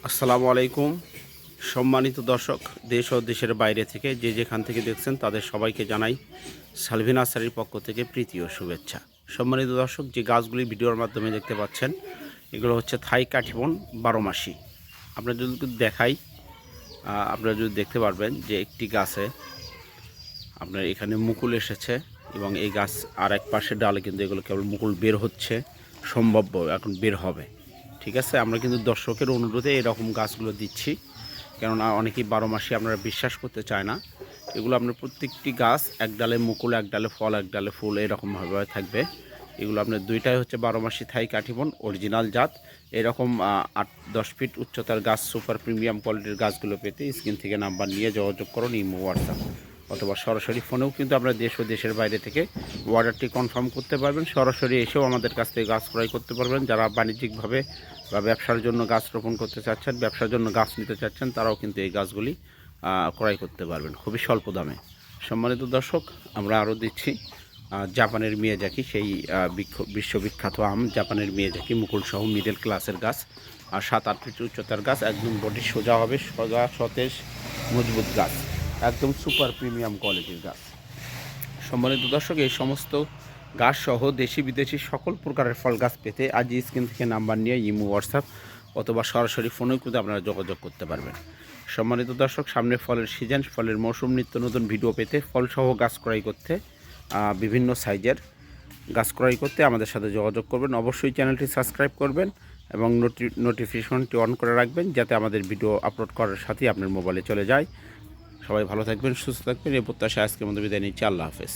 আসসালামু আলাইকুম। সম্মানিত দর্শক, দেশ ও দেশের বাইরে থেকে যে যেখান থেকে দেখছেন তাদের সবাইকে জানাই সালভি নার্সারির পক্ষ থেকে প্রীতি ও শুভেচ্ছা। সম্মানিত দর্শক, যে গাছগুলি ভিডিওর মাধ্যমে দেখতে পাচ্ছেন এগুলো হচ্ছে থাই কাঠিবন 12 মাসি। আপনারা যদি দেখাই, আপনারা যদি দেখতে পারবেন যে একটি গাছে আপনার এখানে মুকুল এসেছে এবং এই গাছ আর এক পাশে ডালে কিন্তু এগুলো কেবল মুকুল বের হচ্ছে, সম্ভাব্য এখন বের হবে। ঠিক আছে, আমরা কিন্তু দর্শকের অনুরোধে এরকম গাছগুলো দিচ্ছি, কেননা অনেকেই 12 মাসি আপনারা বিশ্বাস করতে চায় না। এগুলো আপনার প্রত্যেকটি গাছ এক ডালে মুকুল, এক ডালে ফল, এক ডালে ফুল এরকমভাবে থাকবে। এগুলো আপনার দুইটাই হচ্ছে 12 মাসি থাই কাঠিবন অরিজিনাল জাত। এরকম 8-10 ফিট উচ্চতার গাছ, সুপার প্রিমিয়াম কোয়ালিটির গাছগুলো পেতে স্ক্রিন থেকে নাম্বার নিয়ে যোগাযোগ করুন, ইমো, হোয়াটসঅ্যাপ অথবা সরাসরি ফোনেও কিন্তু আপনারা দেশ ও দেশের বাইরে থেকে অর্ডারটি কনফার্ম করতে পারবেন। সরাসরি এসেও আমাদের কাছ থেকে গাছ ক্রয় করতে পারবেন। যারা বাণিজ্যিকভাবে বা ব্যবসার জন্য গাছ রোপণ করতে চাচ্ছেন, ব্যবসার জন্য গাছ নিতে চাচ্ছেন, তারাও কিন্তু এই গাছগুলি ক্রয় করতে পারবেন খুবই স্বল্প দামে। সম্মানিত দর্শক, আমরা আরও দিচ্ছি জাপানের মিয়াজাকি, সেই বিশ্ববিখ্যাত আম জাপানের মিয়াজাকি, মুকুলসহ মিডল ক্লাসের গাছ, আর 7-8 ফিট উচ্চতার গাছ, একদম বডি সোজা হবে, সোজা সতেজ মজবুত গাছ, একদম সুপার প্রিমিয়াম কোয়ালিটির গাছ। সম্মানিত দর্শক, এই সমস্ত গাছ সহ দেশি বিদেশি সকল প্রকারের ফল গাছ পেতে আজই স্ক্রিন থেকে নাম্বার নিয়ে ইমো, হোয়াটসঅ্যাপ অথবা সরাসরি ফোনেও কিন্তু আপনারা যোগাযোগ করতে পারবেন। সম্মানিত দর্শক, সামনে ফলের সিজন, ফলের মৌসুম, নিত্য নতুন ভিডিও পেতে, ফলসহ গাছ ক্রয় করতে, বিভিন্ন সাইজের গাছ ক্রয় করতে আমাদের সাথে যোগাযোগ করবেন। অবশ্যই চ্যানেলটি সাবস্ক্রাইব করবেন এবং নোটিফিকেশনটি অন করে রাখবেন, যাতে আমাদের ভিডিও আপলোড করার সাথেই আপনার মোবাইলে চলে যায়। সবাই ভালো থাকবেন, সুস্থ থাকবেন, এই প্রত্যাশা আজকের মধ্যে বিদায় নিচ্ছি। আল্লাহ হাফেজ।